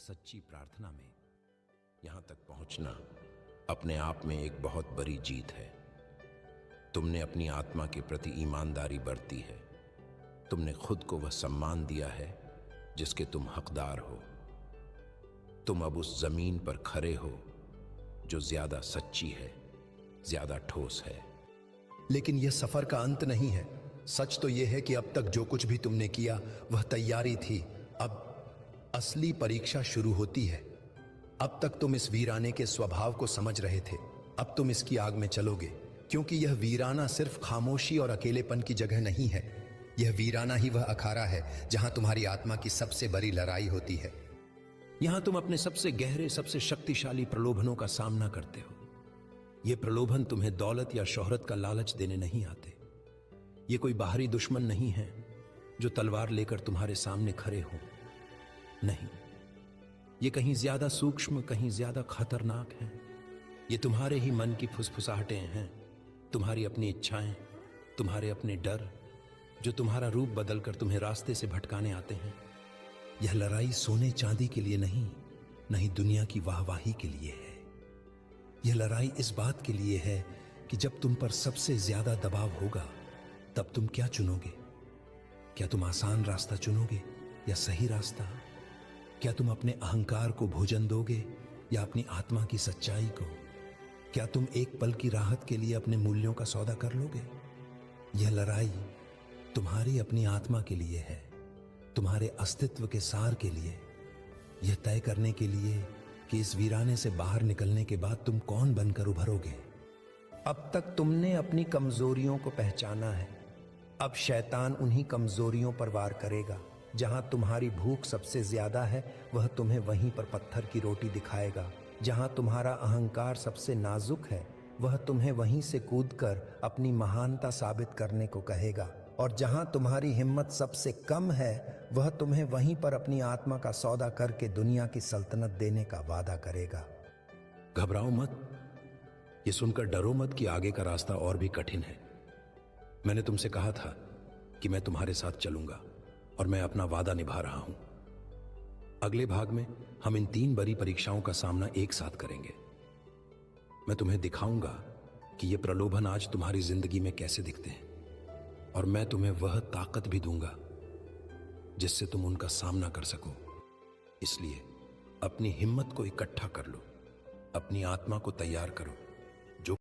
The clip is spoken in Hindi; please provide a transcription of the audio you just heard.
सच्ची प्रार्थना में यहां तक पहुंचना अपने आप में एक बहुत बड़ी जीत है। तुमने अपनी आत्मा के प्रति ईमानदारी बरती है। तुमने खुद को वह सम्मान दिया है जिसके तुम हकदार हो। तुम अब उस जमीन पर खड़े हो जो ज्यादा सच्ची है, ज्यादा ठोस है। लेकिन यह सफर का अंत नहीं है। सच तो यह है कि अब तक जो कुछ भी तुमने किया वह तैयारी थी। अब असली परीक्षा शुरू होती है। अब तक तुम इस वीराने के स्वभाव को समझ रहे थे, अब तुम इसकी आग में चलोगे, क्योंकि यह वीराना सिर्फ खामोशी और अकेलेपन की जगह नहीं है। यह वीराना ही वह अखाड़ा है जहां तुम्हारी आत्मा की सबसे बड़ी लड़ाई होती है। यहां तुम अपने सबसे गहरे, सबसे शक्तिशाली प्रलोभनों का सामना करते हो। ये प्रलोभन तुम्हें दौलत या शोहरत का लालच देने नहीं आते। ये कोई बाहरी दुश्मन नहीं है जो तलवार लेकर तुम्हारे सामने खड़े हो। नहीं, ये कहीं ज्यादा सूक्ष्म, कहीं ज्यादा खतरनाक है। ये तुम्हारे ही मन की फुसफुसाहटें हैं, तुम्हारी अपनी इच्छाएं, तुम्हारे अपने डर, जो तुम्हारा रूप बदलकर तुम्हें रास्ते से भटकाने आते हैं। यह लड़ाई सोने चांदी के लिए नहीं, नहीं दुनिया की वाहवाही के लिए है। यह लड़ाई इस बात के लिए है कि जब तुम पर सबसे ज्यादा दबाव होगा तब तुम क्या चुनोगे? क्या तुम आसान रास्ता चुनोगे या सही रास्ता? क्या तुम अपने अहंकार को भोजन दोगे या अपनी आत्मा की सच्चाई को? क्या तुम एक पल की राहत के लिए अपने मूल्यों का सौदा कर लोगे? यह लड़ाई तुम्हारी अपनी आत्मा के लिए है, तुम्हारे अस्तित्व के सार के लिए। यह तय करने के लिए कि इस वीराने से बाहर निकलने के बाद तुम कौन बनकर उभरोगे। अब तक तुमने अपनी कमजोरियों को पहचाना है। अब शैतान उन्हीं कमजोरियों पर वार करेगा। जहां तुम्हारी भूख सबसे ज्यादा है वह तुम्हें वहीं पर पत्थर की रोटी दिखाएगा। जहां तुम्हारा अहंकार सबसे नाजुक है वह तुम्हें वहीं से कूदकर अपनी महानता साबित करने को कहेगा। और जहां तुम्हारी हिम्मत सबसे कम है वह तुम्हें वहीं पर अपनी आत्मा का सौदा करके दुनिया की सल्तनत देने का वादा करेगा। घबराओ मत, ये सुनकर डरो मत कि आगे का रास्ता और भी कठिन है। मैंने तुमसे कहा था कि मैं तुम्हारे साथ चलूंगा और मैं अपना वादा निभा रहा हूं। अगले भाग में हम इन 3 बड़ी परीक्षाओं का सामना एक साथ करेंगे। मैं तुम्हें दिखाऊंगा कि ये प्रलोभन आज तुम्हारी जिंदगी में कैसे दिखते हैं, और मैं तुम्हें वह ताकत भी दूंगा जिससे तुम उनका सामना कर सको। इसलिए अपनी हिम्मत को इकट्ठा कर लो, अपनी आत्मा को तैयार करो